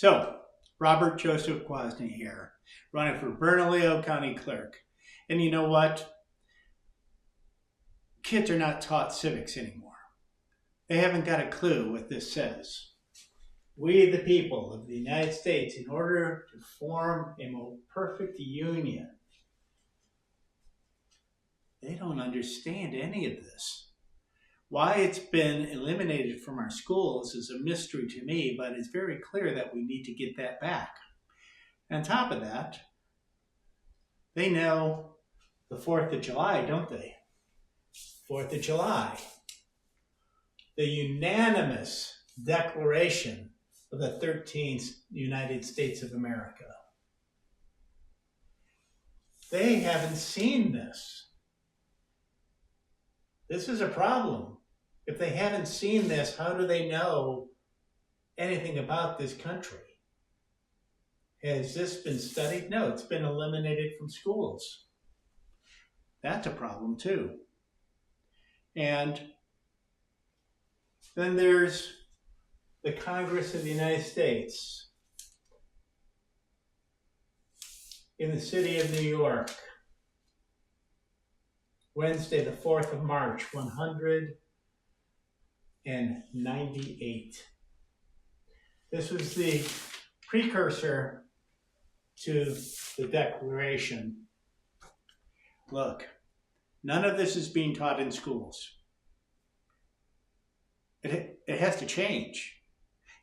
So, Robert Joseph Kwasny here, running for Bernalillo County Clerk. And you know what? Kids are not taught civics anymore. They haven't got a clue what this says. We, the people of the United States, in order to form a more perfect union, they don't understand any of this. Why it's been eliminated from our schools is a mystery to me, but it's very clear that we need to get that back. On top of that, they know the 4th of July, don't they? 4th of July, the unanimous declaration of the 13th United States of America. They haven't seen this. This is a problem. If they haven't seen this, how do they know anything about this country? Has this been studied? No, it's been eliminated from schools. That's a problem too. And then there's the Congress of the United States in the city of New York. Wednesday, the 4th of March, 198. This was the precursor to the Declaration. Look, none of this is being taught in schools. It has to change.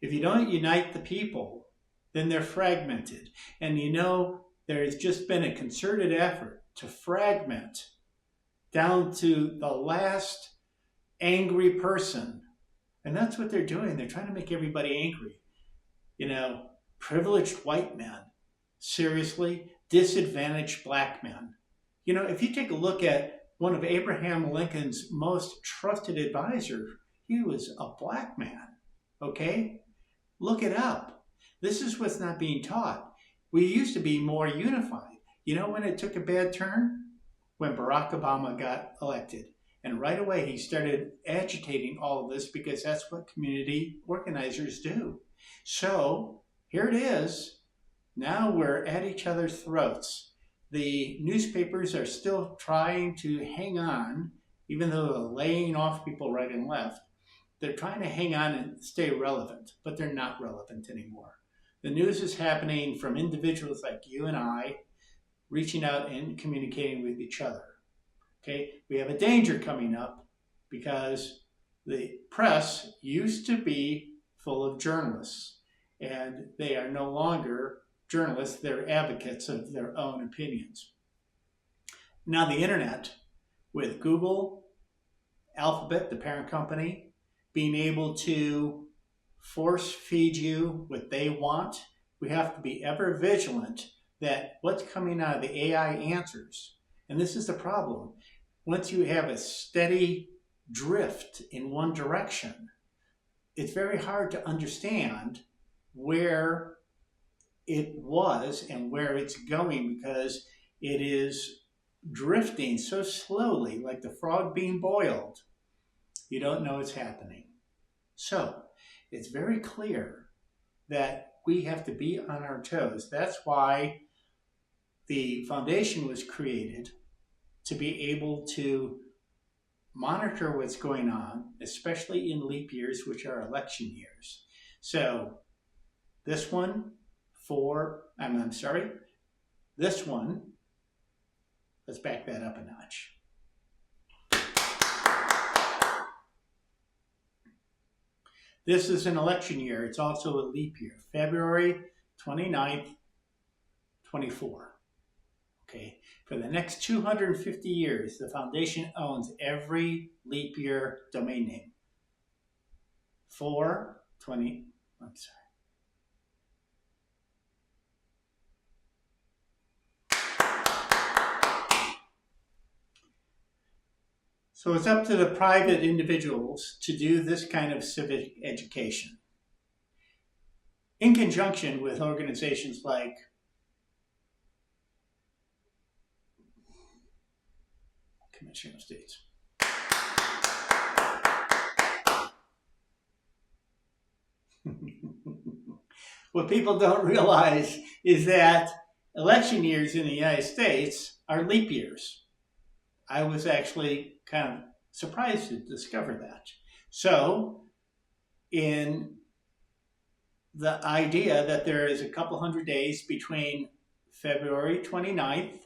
If you don't unite the people, then they're fragmented. And you know, there has just been a concerted effort to fragment down to the last angry person. And that's what they're doing. They're trying to make everybody angry. You know, privileged white men. Seriously, disadvantaged black men. You know, if you take a look at one of Abraham Lincoln's most trusted advisors, he was a black man, okay? Look it up. This is what's not being taught. We used to be more unified. You know when it took a bad turn? When Barack Obama got elected. And right away he started agitating all of this because that's what community organizers do. So here it is. Now we're at each other's throats. The newspapers are still trying to hang on, even though they're laying off people right and left. They're trying to hang on and stay relevant, but they're not relevant anymore. The news is happening from individuals like you and I, reaching out and communicating with each other. Okay, we have a danger coming up because the press used to be full of journalists, and they are no longer journalists, they're advocates of their own opinions. Now the internet, with Google, Alphabet, the parent company, being able to force feed you what they want, we have to be ever vigilant that what's coming out of the AI answers, and this is the problem, once you have a steady drift in one direction, it's very hard to understand where it was and where it's going because it is drifting so slowly, like the frog being boiled. You don't know what's happening. So it's very clear that we have to be on our toes. That's why the foundation was created, to be able to monitor what's going on, especially in leap years, which are election years. So this one, this one, let's back that up a notch. This is an election year. It's also a leap year, February 29th, 24. Okay, for the next 250 years, the foundation owns every leap year domain name. 420, I'm sorry. So it's up to the private individuals to do this kind of civic education in conjunction with organizations like Commission of States. What people don't realize is that election years in the United States are leap years. I was actually kind of surprised to discover that. So, in the idea that there is a couple hundred days between February 29th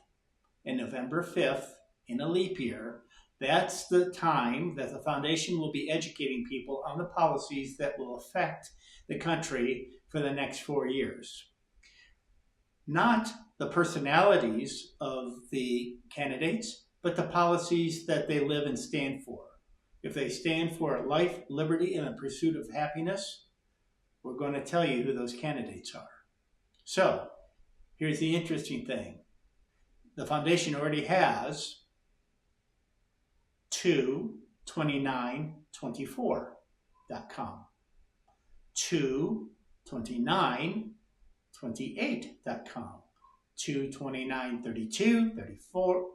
and November 5th in a leap year, that's the time that the foundation will be educating people on the policies that will affect the country for the next 4 years. Not the personalities of the candidates, but the policies that they live and stand for. If they stand for life, liberty, and the pursuit of happiness, we're going to tell you who those candidates are. So, here's the interesting thing. The foundation already has 22924.com, 22928.com, 22932, 34,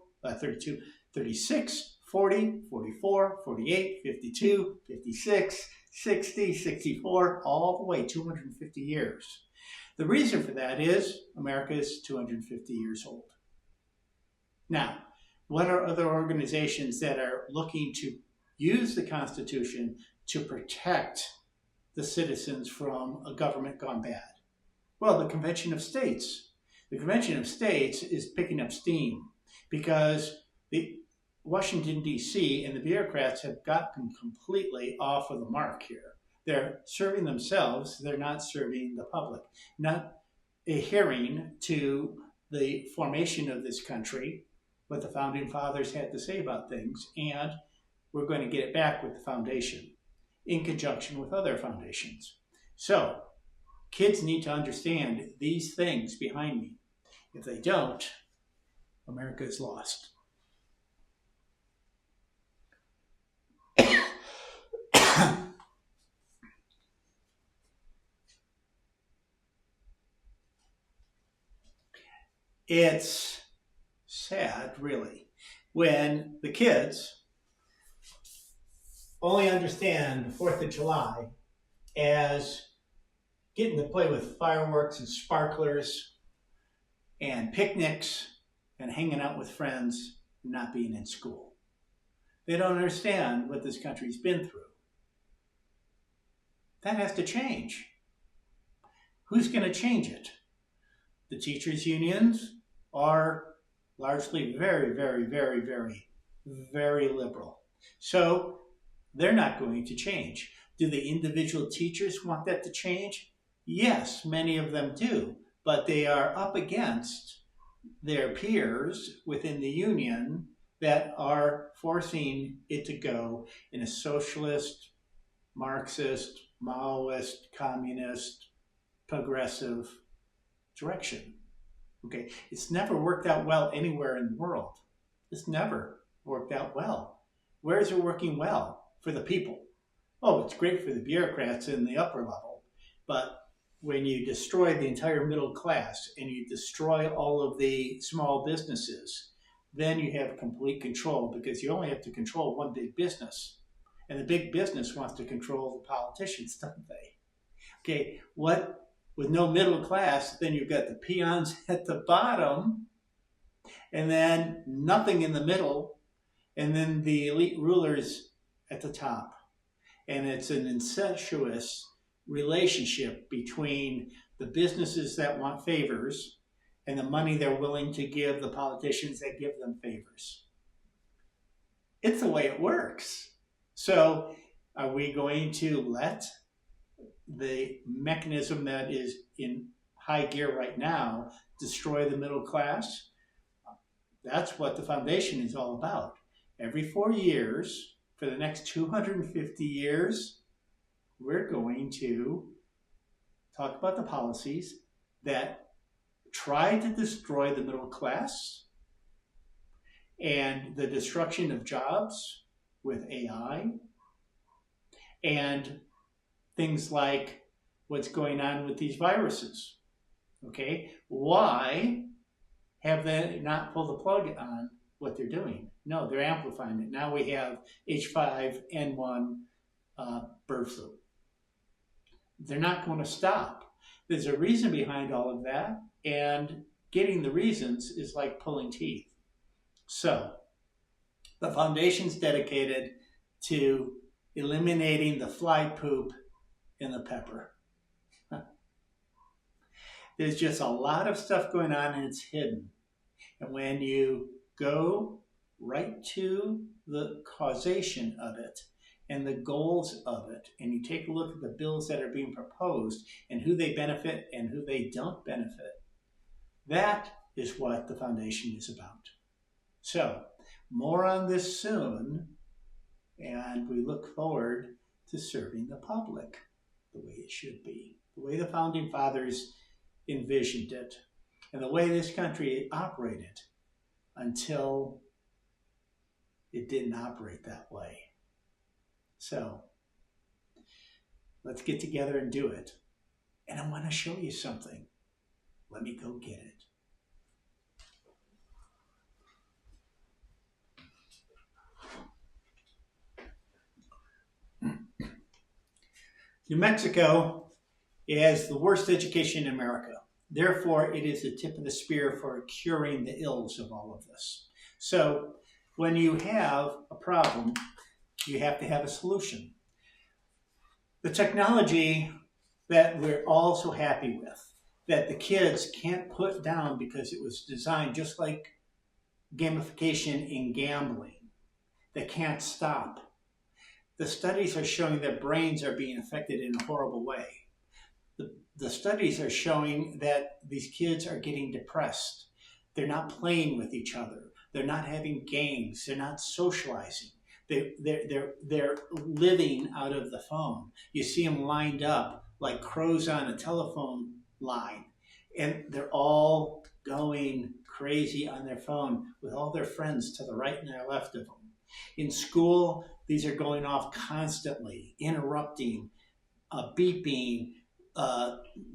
32, 36, 40, 44, 48, 52, 56, 60, 64, all the way 250 years. The reason for that is America is 250 years old. Now, what are other organizations that are looking to use the Constitution to protect the citizens from a government gone bad? Well, the Convention of States. The Convention of States is picking up steam because the Washington, D.C. and the bureaucrats have gotten completely off of the mark here. They're serving themselves. They're not serving the public, not adhering to the formation of this country, what the founding fathers had to say about things, and we're going to get it back with the foundation in conjunction with other foundations. So, kids need to understand these things behind me. If they don't, America is lost. It's sad, really, when the kids only understand the 4th of July as getting to play with fireworks and sparklers and picnics and hanging out with friends and not being in school. They don't understand what this country's been through. That has to change. Who's going to change it? The teachers' unions are largely very, very, very, very, very liberal. So they're not going to change. Do the individual teachers want that to change? Yes, many of them do. But they are up against their peers within the union that are forcing it to go in a socialist, Marxist, Maoist, communist, progressive direction. Okay, it's never worked out well anywhere in the world. It's never worked out well. Where is it working well? For the people. Oh, it's great for the bureaucrats in the upper level, but when you destroy the entire middle class and you destroy all of the small businesses, then you have complete control because you only have to control one big business. And the big business wants to control the politicians, don't they? Okay, with no middle class, then you've got the peons at the bottom, and then nothing in the middle, and then the elite rulers at the top. And it's an incestuous relationship between the businesses that want favors and the money they're willing to give the politicians that give them favors. It's the way it works. So are we going to let the mechanism that is in high gear right now destroy the middle class? That's what the foundation is all about. Every 4 years, for the next 250 years, we're going to talk about the policies that try to destroy the middle class and the destruction of jobs with AI and things like what's going on with these viruses. Okay, why have they not pulled the plug on what they're doing? No, they're amplifying it. Now we have H5N1 bird flu. they're not going to stop. There's a reason behind all of that, and getting the reasons is like pulling teeth. So, the foundation's dedicated to eliminating the fly poop in the pepper. There's just a lot of stuff going on and it's hidden. And when you go right to the causation of it and the goals of it, and you take a look at the bills that are being proposed and who they benefit and who they don't benefit, that is what the foundation is about. So, more on this soon, and we look forward to serving the public the way it should be, the way the Founding Fathers envisioned it, and the way this country operated until it didn't operate that way. So, let's get together and do it. And I want to show you something. Let me go get it. New Mexico has the worst education in America. Therefore, it is the tip of the spear for curing the ills of all of this. So, when you have a problem, you have to have a solution. The technology that we're all so happy with, that the kids can't put down because it was designed just like gamification in gambling, they can't stop. The studies are showing that brains are being affected in a horrible way. The studies are showing that these kids are getting depressed. They're not playing with each other. They're not having games. They're not socializing. They're living out of the phone. You see them lined up like crows on a telephone line, and they're all going crazy on their phone with all their friends to the right and their left of them. In school, these are going off constantly, interrupting, beeping,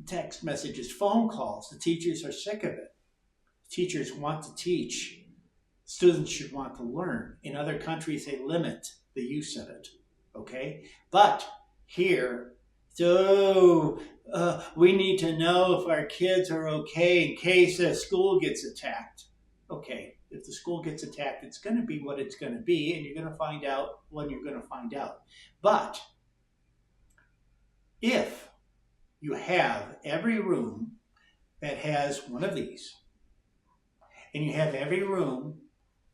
text messages, phone calls. The teachers are sick of it. Teachers want to teach. Students should want to learn. In other countries, they limit the use of it, okay? But here, we need to know if our kids are okay in case the school gets attacked. Okay, if the school gets attacked, it's going to be what it's going to be, and you're going to find out when you're going to find out. But if you have every room that has one of these, and you have every room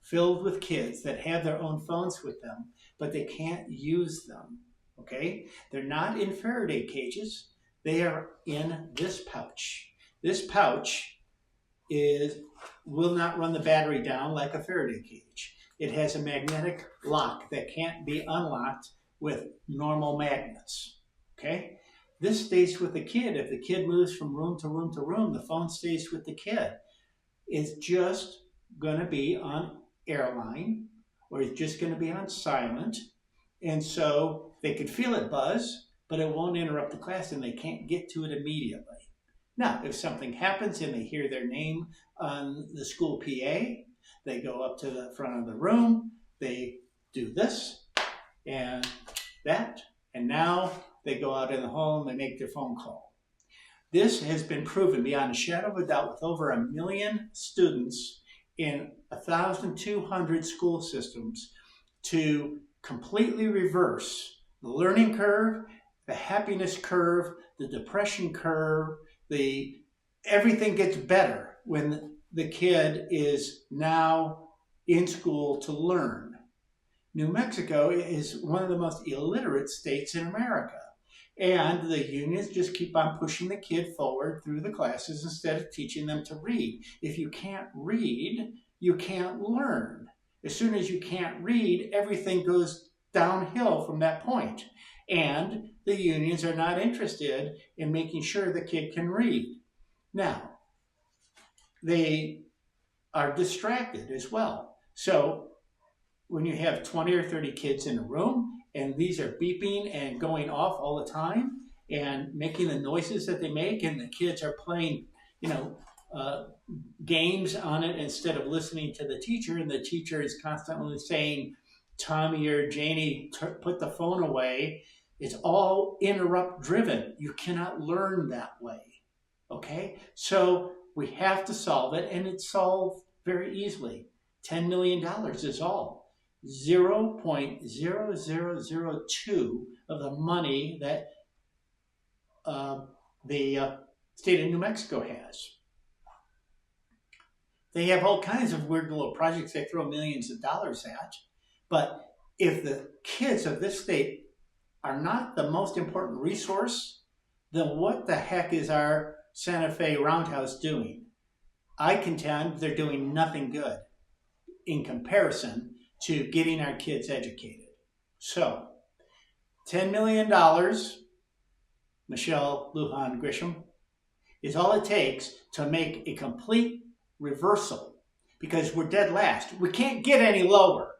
filled with kids that have their own phones with them, but they can't use them, okay? They're not in Faraday cages. They are in this pouch. This pouch will not run the battery down like a Faraday cage. It has a magnetic lock that can't be unlocked with normal magnets, okay? This stays with the kid. If the kid moves from room to room to room, the phone stays with the kid. It's just going to be on airline, or it's just going to be on silent, and so they can feel it buzz, but it won't interrupt the class, and they can't get to it immediately. Now, if something happens and they hear their name on the school PA, they go up to the front of the room, they do this and that, and now they go out in the hall and they make their phone call. This has been proven beyond a shadow of a doubt with over 1 million students in 1,200 school systems to completely reverse the learning curve, the happiness curve, the depression curve. Everything gets better when the kid is now in school to learn. New Mexico is one of the most illiterate states in America. And the unions just keep on pushing the kid forward through the classes instead of teaching them to read. If you can't read, you can't learn. As soon as you can't read, everything goes downhill from that point. And the unions are not interested in making sure the kid can read. Now, they are distracted as well. So when you have 20 or 30 kids in a room, and these are beeping and going off all the time and making the noises that they make, and the kids are playing, games on it instead of listening to the teacher, and the teacher is constantly saying, Tommy or Janie, put the phone away. It's all interrupt driven. You cannot learn that way. Okay? So we have to solve it, and it's solved very easily. $10 million is all. 0.0002 of the money that the state of New Mexico has. They have all kinds of weird little projects they throw millions of dollars at. But if the kids of this state are not the most important resource, then what the heck is our Santa Fe Roundhouse doing? I contend they're doing nothing good in comparison to getting our kids educated. So, $10 million, Michelle Lujan Grisham, is all it takes to make a complete reversal, because we're dead last. We can't get any lower.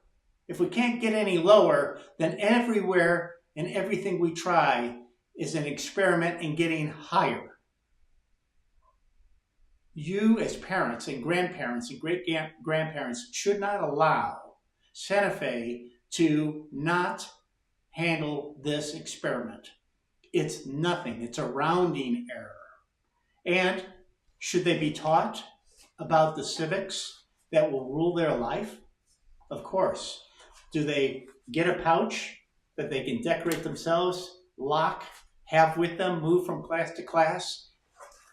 If we can't get any lower, then everywhere and everything we try is an experiment in getting higher. You as parents and grandparents and great-grandparents should not allow Santa Fe to not handle this experiment. It's nothing. It's a rounding error. And should they be taught about the civics that will rule their life? Of course. Do they get a pouch that they can decorate themselves, lock, have with them, move from class to class,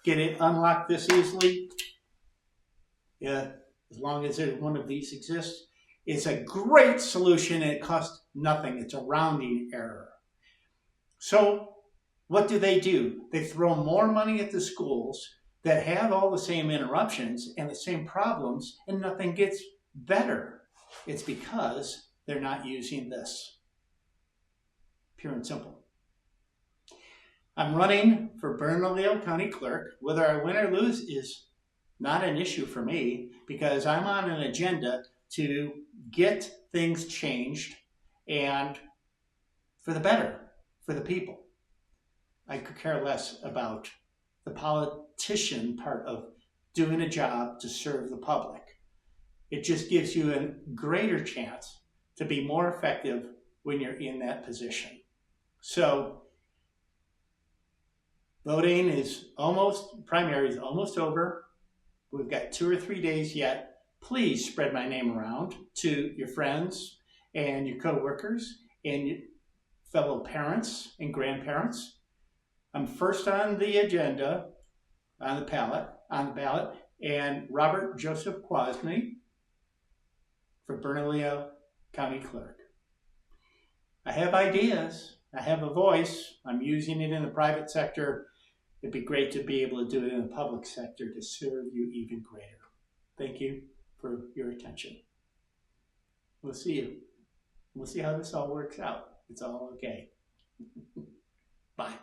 get it unlocked this easily? Yeah, as long as one of these exists. It's a great solution, and it costs nothing. It's a rounding error. So what do? They throw more money at the schools that have all the same interruptions and the same problems, and nothing gets better. It's because they're not using this. Pure and simple. I'm running for Bernalillo County Clerk. Whether I win or lose is not an issue for me, because I'm on an agenda to get things changed and for the better, for the people. I could care less about the politician part of doing a job to serve the public. It just gives you a greater chance to be more effective when you're in that position. So, voting is primary is almost over. We've got 2 or 3 days yet. Please spread my name around to your friends and your coworkers and your fellow parents and grandparents. I'm first on the agenda, on the ballot, and Robert Joseph Kwasny for Bernalillo County Clerk. I have ideas. I have a voice. I'm using it in the private sector. It'd be great to be able to do it in the public sector to serve you even greater. Thank you for your attention. We'll see you. We'll see how this all works out. It's all okay. Bye.